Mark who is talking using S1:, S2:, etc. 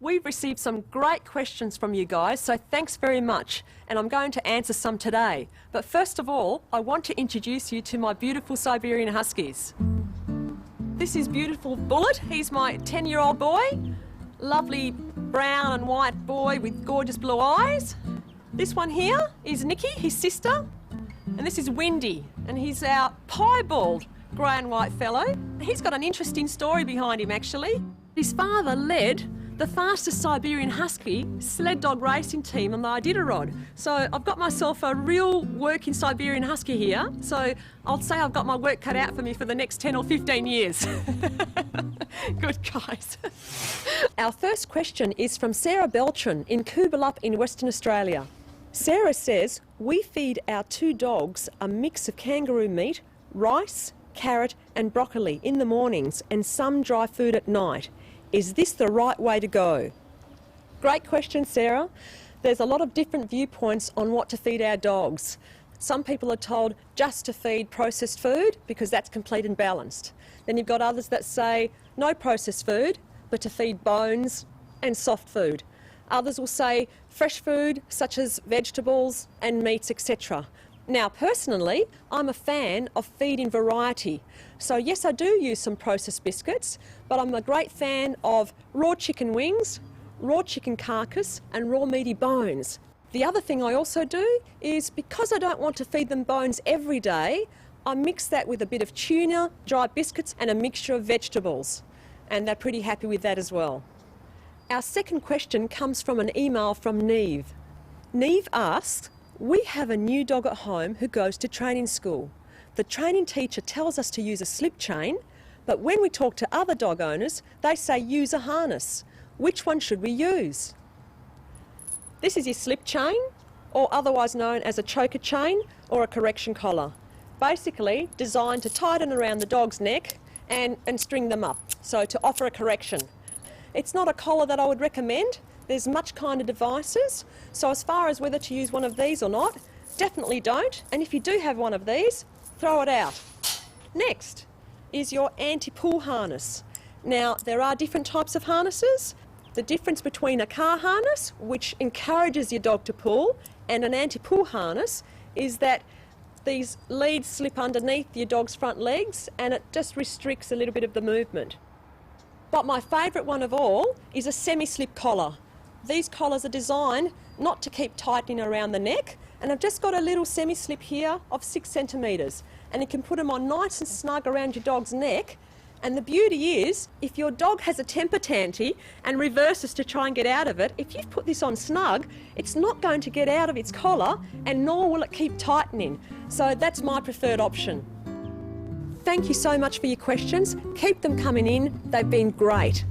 S1: We've received some great questions from you guys, so thanks very much. And I'm going to answer some today. But first of all, I want to introduce you to my beautiful Siberian Huskies. This is beautiful Bullet. He's my 10-year-old boy. Lovely brown and white boy with gorgeous blue eyes. This one here is Nikki, his sister. And this is Windy, and he's our piebald grey and white fellow. He's got an interesting story behind him, actually. His father led the fastest Siberian Husky sled dog racing team on the Iditarod. So I've got myself a real working Siberian Husky here. So I'll say I've got my work cut out for me for the next 10 or 15 years. Good guys. Our first question is from Sarah Beltran in Coolbellup in Western Australia. Sarah says, we feed our 2 dogs a mix of kangaroo meat, rice, carrot and broccoli in the mornings and some dry food at night. Is this the right way to go? Great question, Sarah. There's a lot of different viewpoints on what to feed our dogs. Some people are told just to feed processed food because that's complete and balanced. Then you've got others that say no processed food, but to feed bones and soft food. Others will say fresh food such as vegetables and meats, etc. Now, personally, I'm a fan of feeding variety. So yes, I do use some processed biscuits, but I'm a great fan of raw chicken wings, raw chicken carcass and raw meaty bones. The other thing I also do is, because I don't want to feed them bones every day, I mix that with a bit of tuna, dry biscuits and a mixture of vegetables. And they're pretty happy with that as well. Our second question comes from an email from Neve. Neve asks, we have a new dog at home who goes to training school. The training teacher tells us to use a slip chain, but when we talk to other dog owners, they say use a harness. Which one should we use? This is your slip chain, or otherwise known as a choker chain or a correction collar. Basically designed to tighten around the dog's neck and string them up, so to offer a correction. It's not a collar that I would recommend. There's much kinder devices. So as far as whether to use one of these or not, definitely don't. And if you do have one of these, throw it out. Next is your anti-pull harness. Now, there are different types of harnesses. The difference between a car harness, which encourages your dog to pull, and an anti-pull harness is that these leads slip underneath your dog's front legs and it just restricts a little bit of the movement. But my favourite one of all is a semi-slip collar. These collars are designed not to keep tightening around the neck, and I've just got a little semi-slip here of 6 centimetres, and you can put them on nice and snug around your dog's neck. And the beauty is, if your dog has a temper tanty and reverses to try and get out of it, if you've put this on snug, it's not going to get out of its collar, and nor will it keep tightening. So that's my preferred option. Thank you so much for your questions. Keep them coming in. They've been great.